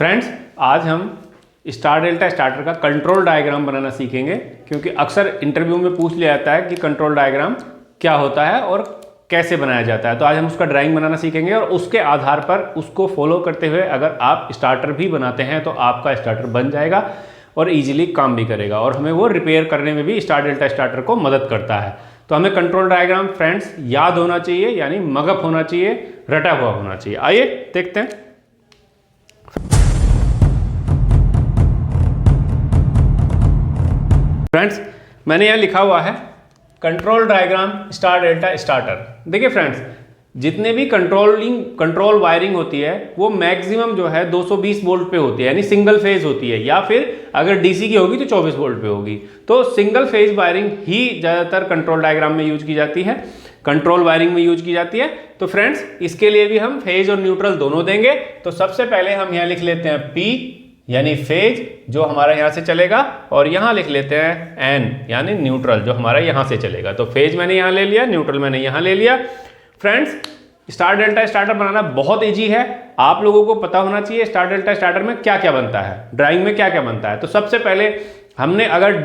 Friends, आज हम star delta starter का कंट्रोल डायग्राम बनाना सीखेंगे, क्योंकि अक्सर इंटरव्यू में पूछ लिया जाता है कि कंट्रोल डायग्राम क्या होता है और कैसे बनाया जाता है। तो आज हम उसका ड्राइंग बनाना सीखेंगे और उसके आधार पर उसको फॉलो करते हुए अगर आप स्टार्टर भी बनाते हैं तो आपका स्टार्टर बन जाएगा और इजीली काम भी करेगा और हमें वो रिपेयर करने में भी स्टार डेल्टा स्टार्टर को मदद करता है। तो हमें कंट्रोल डायग्राम फ्रेंड्स याद होना चाहिए, यानी मगअप होना चाहिए, रटा हुआ होना चाहिए। आइए देखते हैं। फ्रेंड्स, मैंने यहाँ लिखा हुआ है control diagram star delta starter. देखिए फ्रेंड्स, जितने भी कंट्रोल वायरिंग होती है वो मैक्सिमम जो है 220 वोल्ट पे होती है, यानी सिंगल फेज होती है, या फिर अगर डीसी की होगी तो 24 वोल्ट पे होगी। तो सिंगल फेज वायरिंग ही ज़्यादातर कंट्रोल डायग्राम में यूज की जाती है, कंट्रोल वायरिंग में यूज की जाती है। तो फ्रेंड्स, इसके लिए भी हम फेज और न्यूट्रल दोनों देंगे। तो सबसे पहले हम यहाँ लिख लेते हैं P यानी फेज जो हमारा यहाँ से चलेगा, और यहाँ लिख लेते हैं N यानी न्यूट्रल जो हमारा यहाँ से चलेगा। तो फेज मैंने यहाँ ले लिया, न्यूट्रल मैंने यहाँ ले लिया। फ्रेंड्स, स्टार डेल्टा स्टार्टर बनाना बहुत इजी है। आप लोगों को पता होना चाहिए स्टार डेल्टा स्टार्टर में क्या क्या बनता है, ड्राइंग में क्या क्या बनता है। तो सबसे पहले हमने अगर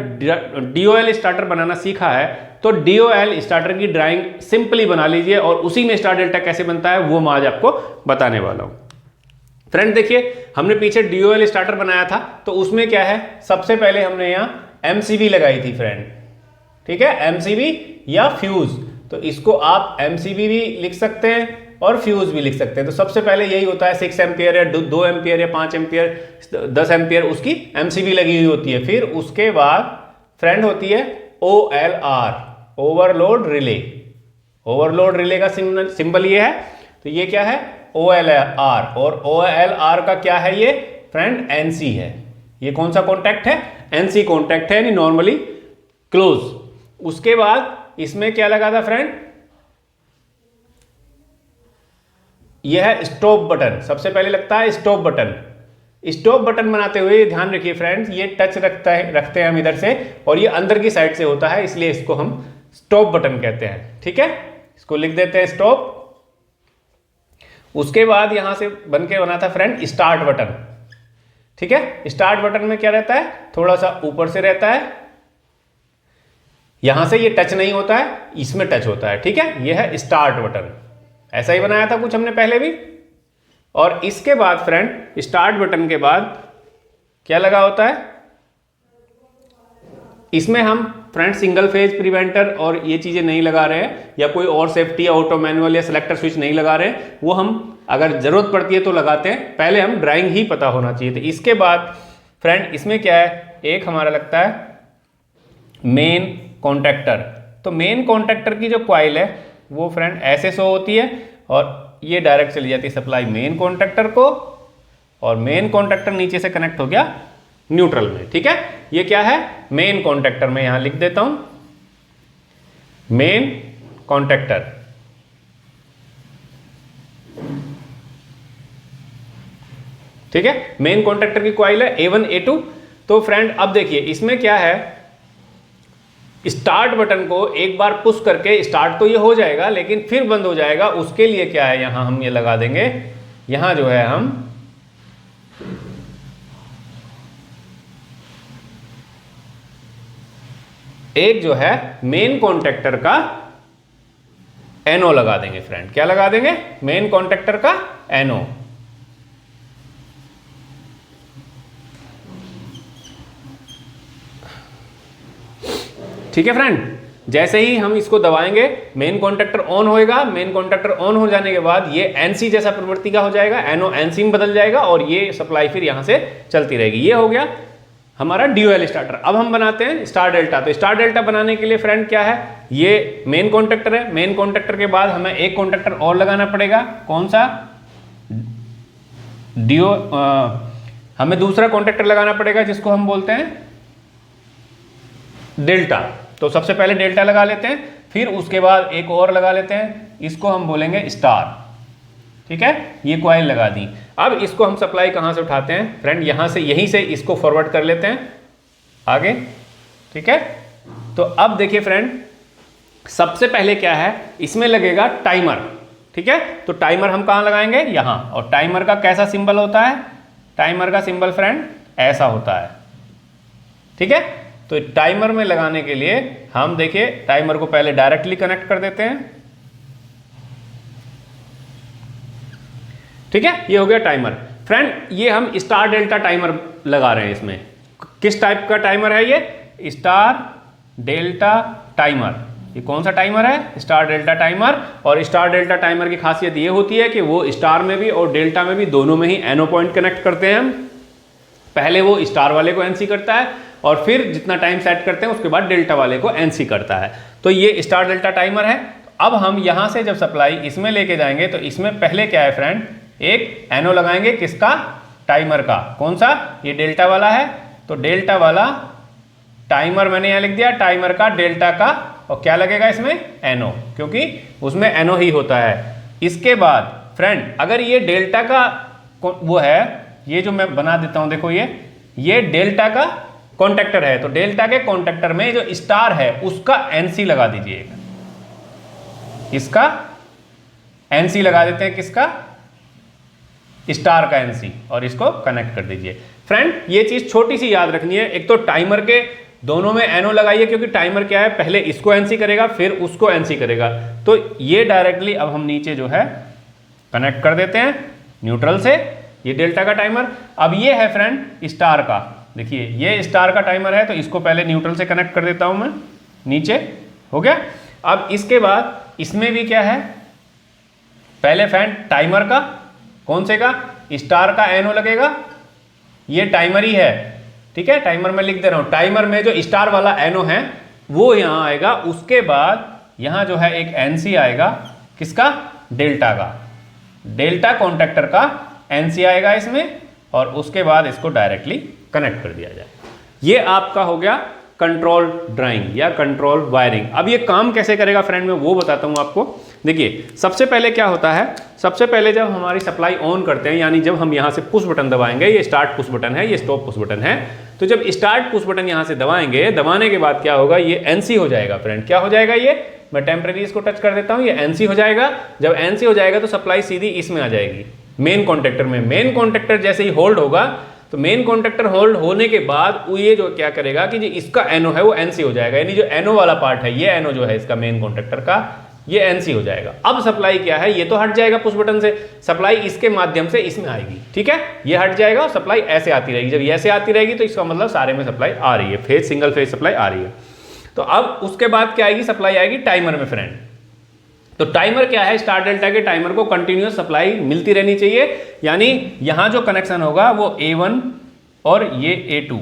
DOL स्टार्टर बनाना सीखा है तो DOL स्टार्टर की ड्राइंग सिंपली बना लीजिए और उसी में स्टार डेल्टा कैसे बनता है वो मैं आज आपको बताने वाला हूँ। फ्रेंड देखिए, हमने पीछे DOL स्टार्टर बनाया था तो उसमें क्या है, सबसे पहले हमने यहाँ MCB लगाई थी फ्रेंड, ठीक है, MCB या फ्यूज। तो इसको आप MCB भी लिख सकते हैं और फ्यूज भी लिख सकते हैं। तो सबसे पहले यही होता है 6 एम्पियर या 2 एम्पियर या 5 एम्पियर 10 एम्पियर उसकी MCB लगी हुई होती है। फिर उसके बाद फ्रेंड होती है OLR, overload relay. Overload relay का सिंबल ये है। तो ये क्या है, OLR, और OLR का क्या है ये फ्रेंड, NC है। ये कौन सा कॉन्टैक्ट है, NC कॉन्टैक्ट है, यानी नॉर्मली क्लोज। उसके बाद इसमें क्या लगा था फ्रेंड, यह है स्टॉप बटन। सबसे पहले लगता है स्टॉप बटन। स्टॉप बटन बनाते हुए ध्यान रखिए फ्रेंड्स, ये टच रखते हैं हम इधर से और ये अंदर की साइड से होता है, इसलिए इसको हम स्टॉप बटन कहते हैं। ठीक है, इसको लिख देते हैं स्टॉप। उसके बाद यहां से बना था फ्रेंड स्टार्ट बटन। ठीक है, स्टार्ट बटन में क्या रहता है, थोड़ा सा ऊपर से रहता है, यहां से ये टच नहीं होता है, इसमें टच होता है। ठीक है, ये है स्टार्ट बटन। ऐसा ही बनाया था कुछ हमने पहले भी। और इसके बाद फ्रेंड स्टार्ट बटन के बाद क्या लगा होता है, इसमें हम फ्रेंड सिंगल फेज प्रिवेंटर और ये चीजें नहीं लगा रहे हैं, या कोई और सेफ्टी या ऑटो मैनुअल या सिलेक्टर स्विच नहीं लगा रहे हैं। वो हम अगर जरूरत पड़ती है तो लगाते हैं, पहले हम ड्राइंग ही पता होना चाहिए। तो इसके बाद फ्रेंड इसमें क्या है, एक हमारा लगता है मेन कॉन्टैक्टर। तो मेन कॉन्टैक्टर की जो कॉइल है वो फ्रेंड ऐसे शो होती है और ये डायरेक्ट चली जाती है सप्लाई मेन कॉन्टैक्टर को, और मेन कॉन्टैक्टर नीचे से कनेक्ट हो गया न्यूट्रल में। ठीक है, ये क्या है, मेन कॉन्टैक्टर। में यहां लिख देता हूं मेन कॉन्टैक्टर। ठीक है, मेन कॉन्टैक्टर की कॉइल है A1 A2। तो फ्रेंड अब देखिए इसमें क्या है, स्टार्ट बटन को एक बार पुश करके स्टार्ट तो ये हो जाएगा लेकिन फिर बंद हो जाएगा। उसके लिए क्या है, यहां हम ये लगा देंगे, यहां जो है हम एक जो है मेन कॉन्टैक्टर का NO लगा देंगे फ्रेंड। क्या लगा देंगे, मेन कॉन्टैक्टर का NO। ठीक है फ्रेंड, जैसे ही हम इसको दबाएंगे मेन कॉन्टैक्टर ऑन होएगा। मेन कॉन्टैक्टर ऑन हो जाने के बाद ये NC जैसा प्रवृत्ति का हो जाएगा, NO NC में बदल जाएगा और ये सप्लाई फिर यहां से चलती रहेगी। ये हो गया हमारा DOL स्टार्टर। अब हम बनाते हैं स्टार डेल्टा। तो स्टार डेल्टा बनाने के लिए फ्रेंड क्या है, ये मेन कॉन्टैक्टर है। मेन कॉन्टैक्टर के बाद हमें एक कॉन्टैक्टर और लगाना पड़ेगा। कौन सा, हमें दूसरा कॉन्टैक्टर लगाना पड़ेगा जिसको हम बोलते हैं डेल्टा। तो सबसे पहले डेल्टा लगा लेते हैं, फिर उसके बाद एक और लगा लेते हैं, इसको हम बोलेंगे स्टार। ठीक है, ये कॉइल लगा दी। अब इसको हम सप्लाई कहां से उठाते हैं फ्रेंड, यहां से, यहीं से इसको फॉरवर्ड कर लेते हैं आगे। ठीक है, तो अब देखिए फ्रेंड, सबसे पहले क्या है, इसमें लगेगा टाइमर। ठीक है, तो टाइमर हम कहां लगाएंगे, यहां। और टाइमर का कैसा सिंबल होता है, टाइमर का सिंबल फ्रेंड ऐसा होता है, ठीक है। तो टाइमर में लगाने के लिए हम देखिए टाइमर को पहले डायरेक्टली कनेक्ट कर देते हैं, ठीक है। ये हो गया टाइमर फ्रेंड। ये हम स्टार डेल्टा टाइमर लगा रहे हैं इसमें। किस टाइप का टाइमर है ये? Star delta timer. ये कौन सा टाइमर है? Star delta timer. और स्टार डेल्टा टाइमर की खासियत ये होती है कि वो स्टार में भी और डेल्टा में भी दोनों में ही एनो पॉइंट कनेक्ट करते हैं हम। पहले वो स्टार वाले को एनसी करता है और फिर जितना टाइम सेट करते हैं उसके बाद डेल्टा वाले को एनसी करता है। तो ये स्टार डेल्टा टाइमर है। अब हम यहां से जब सप्लाई इसमें लेके जाएंगे तो इसमें पहले क्या है फ्रेंड, एक एनो लगाएंगे। किसका? टाइमर का। कौन सा? ये डेल्टा वाला है। तो डेल्टा वाला टाइमर मैंने यहां लिख दिया, टाइमर का डेल्टा का। और क्या लगेगा इसमें? एनो, क्योंकि उसमें एनो ही होता है। इसके बाद फ्रेंड अगर ये डेल्टा का वो है, ये जो मैं बना देता हूं देखो, ये डेल्टा का कॉन्टेक्टर है। तो डेल्टा के कॉन्टेक्टर में जो स्टार है उसका एनसी लगा दीजिएगा। इसका एनसी लगा देते हैं। किसका? स्टार का एनसी। और इसको कनेक्ट कर दीजिए। फ्रेंड ये चीज छोटी सी याद रखनी है। एक तो टाइमर के दोनों में एनो लगाइए, क्योंकि टाइमर क्या है, पहले इसको एनसी करेगा फिर उसको एनसी करेगा। तो ये डायरेक्टली अब हम नीचे जो है कनेक्ट कर देते हैं न्यूट्रल से। ये डेल्टा का टाइमर। अब ये है फ्रेंड स्टार का। देखिए ये स्टार का टाइमर है, तो इसको पहले न्यूट्रल से कनेक्ट कर देता हूं मैं नीचे। हो गया। अब इसके बाद इसमें भी क्या है, पहले फ्रेंड टाइमर का, कौन से का? स्टार का एनो लगेगा। ये टाइमर ही है, ठीक है। टाइमर में लिख दे रहा हूं। टाइमर में जो स्टार वाला एनो है वो यहां आएगा। उसके बाद यहां जो है एक एनसी आएगा। किसका? डेल्टा का। डेल्टा कॉन्टेक्टर का एनसी आएगा इसमें। और उसके बाद इसको डायरेक्टली कनेक्ट कर दिया जाए। ये आपका हो गया कंट्रोल ड्राइंग या कंट्रोल वायरिंग। अब ये काम कैसे करेगा फ्रेंड, मैं वो बताता हूं आपको। देखिए सबसे पहले क्या होता है, सबसे पहले जब हमारी सप्लाई ऑन करते हैं, यानी जब हम यहां से पुश बटन दबाएंगे, ये स्टार्ट पुश बटन है, ये स्टॉप पुश बटन है। तो जब स्टार्ट पुश बटन यहां से दबाएंगे, दबाने के बाद क्या होगा, ये एनसी हो जाएगा फ्रेंड। क्या हो जाएगा? ये मैं टेम्परेरी इसको टच कर देता हूं, ये एनसी हो जाएगा। जब एनसी हो जाएगा तो सप्लाई सीधी इसमें आ जाएगी, मेन कॉन्टेक्टर में। मेन कॉन्टेक्टर जैसे ही होल्ड होगा, तो मेन कॉन्टेक्टर होल्ड होने के बाद ये जो क्या करेगा कि जो इसका एनो है वो एनसी हो जाएगा। यानी जो एनो वाला पार्ट है, ये एनो जो है इसका मेन कॉन्टेक्टर का, ये एनसी हो जाएगा। अब सप्लाई क्या है, ये तो हट जाएगा पुश बटन से, सप्लाई इसके माध्यम से इसमें आएगी, ठीक है। ये हट जाएगा और सप्लाई ऐसे आती रहेगी। जब ये ऐसे आती रहेगी तो इसका मतलब सारे में सप्लाई आ रही है, फेज सिंगल फेज सप्लाई आ रही है। तो अब उसके बाद क्या आएगी, सप्लाई आएगी टाइमर में फ्रेंड। तो टाइमर क्या है, स्टार डेल्टा के टाइमर को कंटिन्यूअस सप्लाई मिलती रहनी चाहिए। यानी यहां जो कनेक्शन होगा वो A1 और ये A2,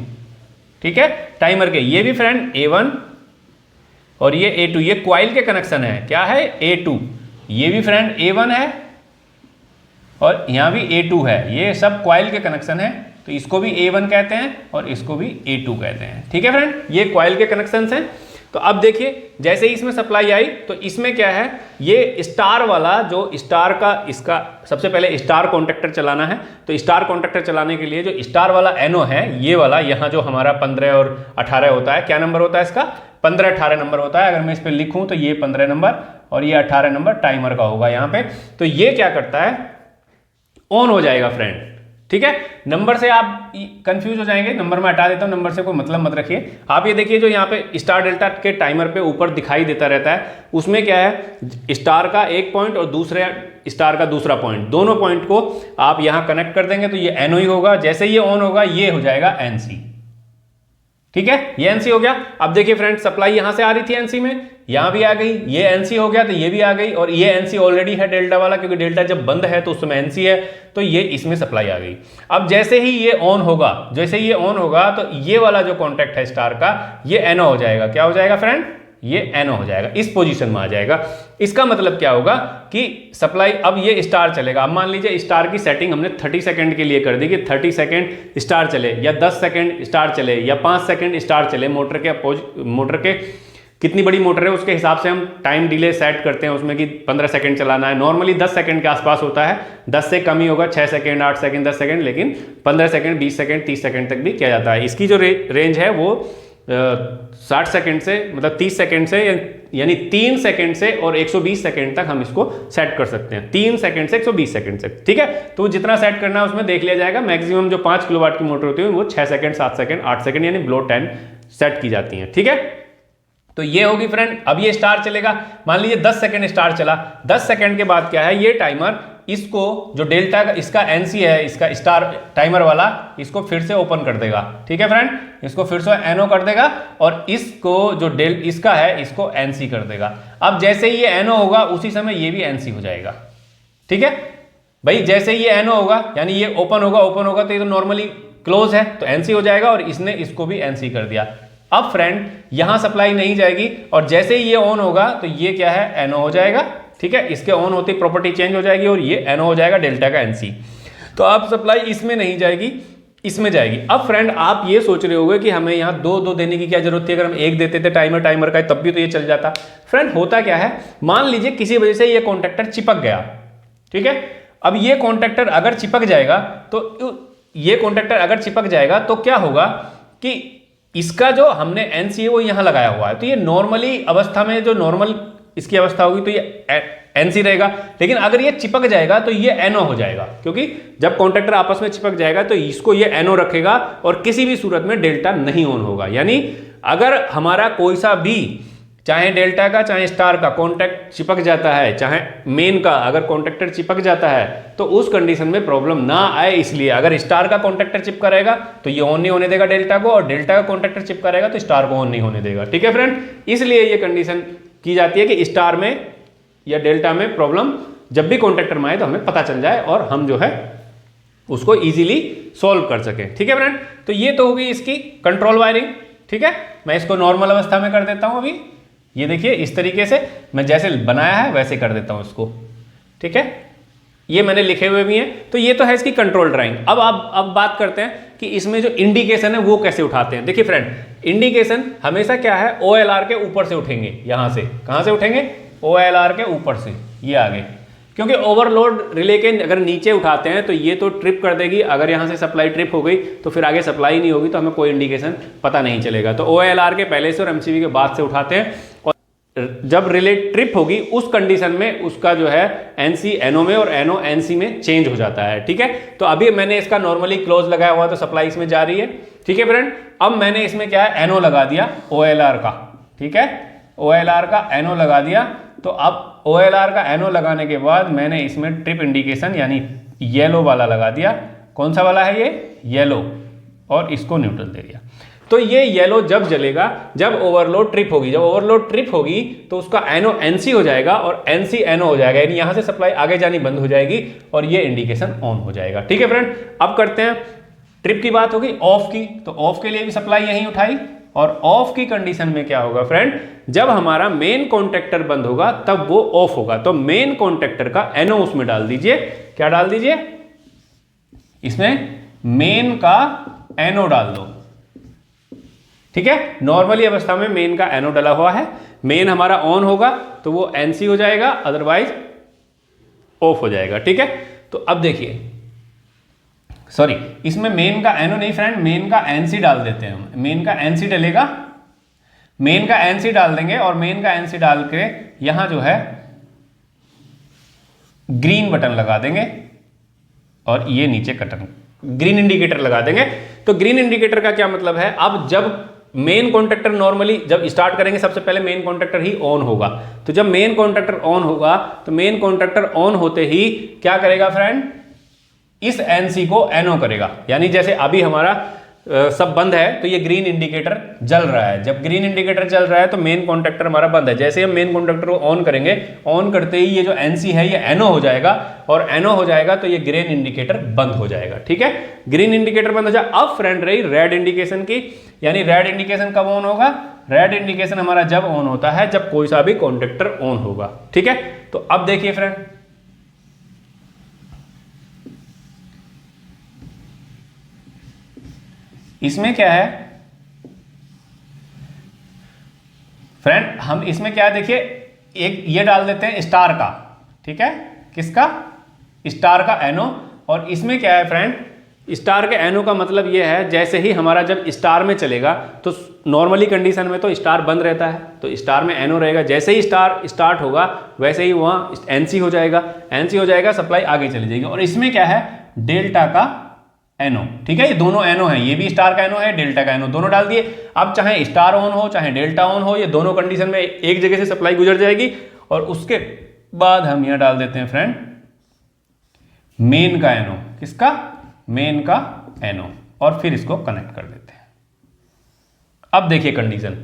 ठीक है, टाइमर के। ये भी फ्रेंड A1 और ये A2, ये क्वाइल के कनेक्शन है। क्या है? A2। ये भी फ्रेंड A1 है और यहां भी A2 है। ये सब क्वाइल के कनेक्शन है। तो इसको भी A1 कहते हैं और इसको भी A2 कहते हैं, ठीक है फ्रेंड। ये क्वाइल के कनेक्शंस हैं। तो अब देखिए जैसे ही इसमें सप्लाई आई तो इसमें क्या है, ये स्टार वाला जो स्टार का, इसका सबसे पहले स्टार कॉन्टेक्टर चलाना है। तो स्टार कॉन्टेक्टर चलाने के लिए जो स्टार वाला एनो है, ये वाला, यहाँ जो हमारा 15 और 18 होता है, क्या नंबर होता है इसका? 15-18 नंबर होता है। अगर मैं इस पर लिखूं तो ये 15 नंबर और ये 18 नंबर टाइमर का होगा यहाँ पे। तो ये क्या करता है, ऑन हो जाएगा फ्रेंड, ठीक है। नंबर से आप कंफ्यूज हो जाएंगे, नंबर में हटा देता हूं, नंबर से कोई मतलब मत रखिए। आप ये देखिए जो यहाँ पे स्टार डेल्टा के टाइमर पे ऊपर दिखाई देता रहता है, उसमें क्या है, स्टार का एक पॉइंट और दूसरे स्टार का दूसरा पॉइंट, दोनों पॉइंट को आप यहाँ कनेक्ट कर देंगे तो ये एनओ ही होगा। जैसे ये ऑन होगा ये हो जाएगा एनसी, ठीक है। ये एनसी हो गया। अब देखिए फ्रेंड, सप्लाई यहां से आ रही थी एनसी में, यहां भी आ गई, ये एनसी हो गया तो ये भी आ गई। और ये एनसी ऑलरेडी है डेल्टा वाला, क्योंकि डेल्टा जब बंद है तो उस समय एनसी है, तो ये इसमें सप्लाई आ गई। अब जैसे ही ये ऑन होगा, जैसे ही ये ऑन होगा तो ये वाला जो कॉन्टैक्ट है स्टार का, ये एनो हो जाएगा। क्या हो जाएगा फ्रेंड? ये एनो हो जाएगा, इस पोजीशन में आ जाएगा। इसका मतलब क्या होगा कि सप्लाई, अब ये स्टार चलेगा। अब मान लीजिए स्टार की सेटिंग हमने 30 सेकंड के लिए कर दी कि 30 सेकंड स्टार चले, या 10 सेकंड स्टार चले, या 5 सेकंड स्टार चले। मोटर के कितनी बड़ी मोटर है उसके हिसाब से हम टाइम डिले सेट करते हैं उसमें कि 15 सेकंड चलाना है। नॉर्मली 10 सेकंड के आसपास होता है, 10 से कम ही होगा, 6 सेकंड, 8 सेकंड, 10 सेकंड, लेकिन 15 सेकंड, 20 सेकंड, 30 सेकंड तक भी किया जाता है। इसकी जो रेंज है वो 60 सेकंड से, मतलब 30 सेकंड से, यानी 3 सेकंड से और 120 सेकंड तक हम इसको सेट कर सकते हैं। 3 सेकंड से 120 सेकंड तक, ठीक है। तो जितना सेट करना है उसमें देख लिया जाएगा। मैक्सिमम जो 5 किलोवाट की मोटर होती है वो 6 सेकंड, 7 सेकंड, 8 सेकंड यानी बिलो 10 सेट की जाती है, ठीक है। तो ये होगी फ्रेंड। अब ये स्टार चलेगा, मान लीजिए 10 सेकंड स्टार चला। 10 सेकंड के बाद क्या है, ये टाइमर इसको जो डेल्टा का इसका एनसी है, इसका स्टार टाइमर वाला, इसको फिर से ओपन कर देगा, ठीक है फ्रेंड। इसको फिर से एनओ कर देगा और इसको जो डेल इसका है इसको एनसी कर देगा। अब जैसे ही ये एनओ होगा उसी समय ये भी एनसी हो जाएगा, ठीक है भाई। जैसे ही ये एनओ होगा यानी ये ओपन होगा तो ये तो नॉर्मली क्लोज है तो एनसी हो जाएगा, और इसने इसको भी एनसी कर दिया। अब फ्रेंड यहां सप्लाई नहीं जाएगी, और जैसे ही ये ऑन होगा तो ये क्या है, एनओ हो जाएगा, ठीक है। इसके ऑन होते प्रॉपर्टी चेंज हो जाएगी और ये एनओ हो जाएगा, डेल्टा का एनसी। तो अब सप्लाई इसमें नहीं जाएगी, इसमें जाएगी। अब फ्रेंड आप ये सोच रहे होंगे कि हमें यहाँ दो देने की क्या जरूरत थी, अगर हम एक देते थे टाइमर का तब भी तो ये चल जाता। फ्रेंड होता क्या है, मान लीजिए किसी वजह से ये कॉन्टैक्टर चिपक गया, ठीक है। अब ये कॉन्टैक्टर अगर चिपक जाएगा तो क्या होगा कि इसका जो हमने एनसी है वो यहां लगाया हुआ है, तो ये नॉर्मली अवस्था में जो नॉर्मल इसकी अवस्था होगी तो ये एनसी रहेगा। लेकिन अगर ये चिपक जाएगा तो ये एनओ हो जाएगा, क्योंकि जब कॉन्टैक्टर आपस में चिपक जाएगा तो इसको ये एनओ रखेगा और किसी भी सूरत में डेल्टा नहीं ऑन होगा। यानी अगर हमारा कोई सा भी, चाहे डेल्टा का चाहे स्टार का कॉन्टैक्ट चिपक जाता है, चाहे मेन का अगर कॉन्टैक्टर चिपक जाता है, तो उस कंडीशन में प्रॉब्लम ना आए, इसलिए अगर स्टार का कॉन्टैक्टर चिपका रहेगा तो ये ऑन नहीं होने देगा डेल्टा को, और डेल्टा का कॉन्टैक्टर चिपका रहेगा तो स्टार को ऑन नहीं होने देगा, ठीक है फ्रेंड। इसलिए ये कंडीशन की जाती है कि स्टार में या डेल्टा में प्रॉब्लम जब भी कॉन्टैक्टर में आए तो हमें पता चल जाए और हम जो है उसको इजीली सॉल्व कर सकें, ठीक है फ्रेंड। तो ये तो होगी इसकी कंट्रोल वायरिंग, ठीक है। मैं इसको नॉर्मल अवस्था में कर देता हूं। अभी ये देखिए इस तरीके से मैं जैसे बनाया है वैसे कर देता हूं इसको, ठीक है। ये मैंने लिखे हुए भी हैं। तो ये तो है इसकी कंट्रोल ड्राइंग। अब बात करते हैं कि इसमें जो इंडिकेशन है वो कैसे उठाते हैं। देखिए फ्रेंड, इंडिकेशन हमेशा क्या है, OLR के ऊपर से उठेंगे। यहां से कहां से उठेंगे, OLR के ऊपर से, ये आगे, क्योंकि ओवरलोड रिले के अगर नीचे उठाते हैं तो ये तो ट्रिप कर देगी। अगर यहाँ से सप्लाई ट्रिप हो गई तो फिर आगे सप्लाई नहीं होगी, तो हमें कोई इंडिकेशन पता नहीं चलेगा। तो OLR के पहले से और MCB के बाद से उठाते हैं, और जब रिले ट्रिप होगी उस कंडीशन में उसका जो है NC NO में और NO NC में चेंज हो जाता है, ठीक है। तो अभी मैंने इसका नॉर्मली क्लोज लगाया हुआ तो सप्लाई इसमें जा रही है, ठीक है फ्रेंड। अब मैंने इसमें क्या है, NO लगा दिया OLR का, ठीक है। OLR का NO लगा दिया। तो अब OLR का NO लगाने के बाद मैंने इसमें ट्रिप इंडिकेशन यानी येलो वाला लगा दिया। कौन सा वाला है ये, येलो, और इसको न्यूट्रल दे दिया। तो ये येलो जब जलेगा जब ओवरलोड ट्रिप होगी। जब ओवरलोड ट्रिप होगी तो उसका NO NC हो जाएगा और NC NO हो जाएगा, यानी यहां से सप्लाई आगे जानी बंद हो जाएगी और ये इंडिकेशन ऑन हो जाएगा, ठीक है फ्रेंड। अब करते हैं ट्रिप की बात होगी ऑफ की। तो ऑफ के लिए भी सप्लाई यहीं उठाई, और ऑफ की कंडीशन में क्या होगा फ्रेंड, जब हमारा मेन कॉन्टैक्टर बंद होगा तब वो ऑफ होगा। तो मेन कॉन्टैक्टर का NO उसमें डाल दीजिए। क्या डाल दीजिए, इसमें मेन का NO डाल दो, ठीक है। नॉर्मली अवस्था में मेन का NO डला हुआ है। मेन हमारा ऑन होगा तो वो NC हो जाएगा, अदरवाइज ऑफ हो जाएगा, ठीक है। तो अब देखिए, सॉरी, इसमें मेन का NO नहीं फ्रेंड, मेन का NC डाल देते हैं हम। मेन का NC डलेगा, मेन का NC डाल देंगे, और मेन का NC डाल के यहां जो है ग्रीन बटन लगा देंगे, और ये नीचे कटन ग्रीन इंडिकेटर लगा देंगे। तो ग्रीन इंडिकेटर का क्या मतलब है, अब जब मेन कॉन्टैक्टर नॉर्मली जब स्टार्ट करेंगे सबसे पहले मेन कॉन्टैक्टर ही ऑन होगा। तो जब मेन कॉन्टैक्टर ऑन होगा तो मेन कॉन्टैक्टर ऑन होते ही क्या करेगा फ्रेंड, इस NC को NO करेगा। यानी जैसे अभी हमारा सब बंद है तो ये ग्रीन इंडिकेटर जल रहा है। जब ग्रीन इंडिकेटर जल रहा है तो मेन कॉन्टैक्टर हमारा बंद है। जैसे हम मेन कॉन्टैक्टर को ऑन करेंगे, ऑन करते ही ये जो NC है ये NO हो जाएगा, और NO हो जाएगा तो ये ग्रीन इंडिकेटर बंद हो जाएगा, ठीक है। ग्रीन इंडिकेटर बंद हो जाए। अब फ्रेंड रही रेड इंडिकेशन की, यानी रेड इंडिकेशन कब ऑन होगा, रेड इंडिकेशन हमारा जब ऑन होता है जब कोई सा भी कॉन्टैक्टर ऑन होगा, ठीक है। तो अब देखिए फ्रेंड, इसमें क्या है फ्रेंड, हम इसमें क्या देखिए, एक ये डाल देते हैं स्टार का, ठीक है। किसका, स्टार का NO। और इसमें क्या है फ्रेंड, स्टार के एनो का मतलब ये है जैसे ही हमारा जब स्टार में चलेगा तो नॉर्मली कंडीशन में तो स्टार बंद रहता है, तो स्टार में एनो रहेगा, जैसे ही स्टार स्टार्ट होगा वैसे ही वहाँ एनसी हो जाएगा, एनसी हो जाएगा, सप्लाई आगे चली जाएगी। और इसमें क्या है, डेल्टा का एनो, ठीक है, ये दोनों एनो है, ये भी स्टार का एनो है, डेल्टा का एनो, दोनों डाल दिए। अब चाहे स्टार ऑन हो चाहे डेल्टा ऑन हो, ये दोनों कंडीशन में एक जगह से सप्लाई गुजर जाएगी। और उसके बाद हम यहाँ डाल देते हैं फ्रेंड मेन का एनो, किसका, मेन का एनो, और फिर इसको कनेक्ट कर देते हैं। अब देखिए कंडीशन,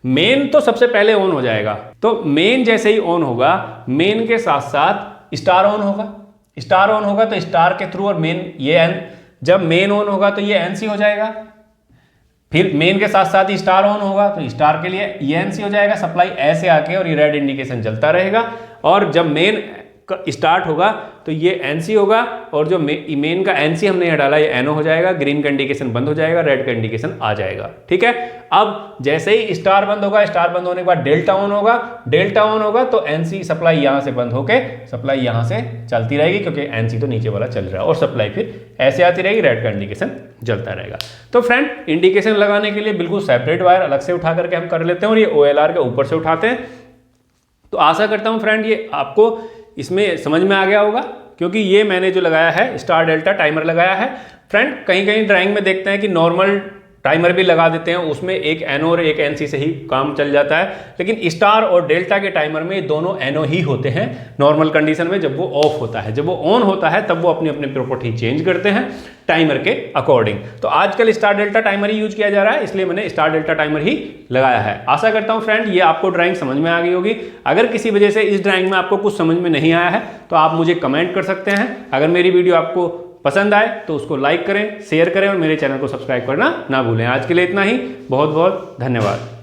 मेन तो सबसे पहले ऑन हो जाएगा, तो मेन जैसे ही ऑन होगा मेन के साथ साथ स्टार ऑन होगा, स्टार ऑन होगा तो स्टार के थ्रू, और मेन ये एन, जब मेन ऑन होगा तो ये एनसी हो जाएगा, फिर मेन के साथ साथ ही स्टार ऑन होगा तो स्टार के लिए ये एनसी हो जाएगा, सप्लाई ऐसे आके और ये रेड इंडिकेशन जलता रहेगा। और जब मेन स्टार्ट होगा तो ये एनसी होगा, और जो मेन का एनसी हमने यहाँ डाला ये एनो हो जाएगा, ग्रीन का इंडिकेशन बंद हो जाएगा, रेड का इंडिकेशन आ जाएगा, ठीक है। अब जैसे ही स्टार बंद होगा, स्टार बंद होने के बाद डेल्टा ऑन होगा, डेल्टा ऑन होगा तो एनसी सप्लाई यहाँ से बंद होके सप्लाई यहाँ से चलती रहेगी, क्योंकि एनसी तो नीचे वाला चल रहा है, और सप्लाई फिर ऐसे आती रहेगी, रेड का इंडिकेशन जलता रहेगा। तो फ्रेंड इंडिकेशन लगाने के लिए बिल्कुल सेपरेट वायर अलग से उठा करके हम कर लेते हैं, और ये OLR के ऊपर से उठाते हैं। तो आशा करता हूँ फ्रेंड ये आपको इसमें समझ में आ गया होगा, क्योंकि ये मैंने जो लगाया है स्टार डेल्टा टाइमर लगाया है। फ्रेंड कहीं कहीं ड्राइंग में देखते हैं कि नॉर्मल टाइमर भी लगा देते हैं, उसमें एक एनो और एक एनसी से ही काम चल जाता है, लेकिन स्टार और डेल्टा के टाइमर में दोनों एनो ही होते हैं नॉर्मल कंडीशन में। जब वो ऑफ होता है, जब वो ऑन होता है तब वो अपनी अपनी प्रॉपर्टी चेंज करते हैं टाइमर के अकॉर्डिंग। तो आजकल स्टार डेल्टा टाइमर ही यूज किया जा रहा है, इसलिए मैंने स्टार डेल्टा टाइमर ही लगाया है। आशा करता हूं फ्रेंड ये आपको ड्राइंग समझ में आ गई होगी। अगर किसी वजह से इस ड्राइंग में आपको कुछ समझ में नहीं आया है तो आप मुझे कमेंट कर सकते हैं। अगर मेरी वीडियो आपको पसंद आए तो उसको लाइक करें, शेयर करें, और मेरे चैनल को सब्सक्राइब करना ना भूलें। आज के लिए इतना ही, बहुत बहुत धन्यवाद।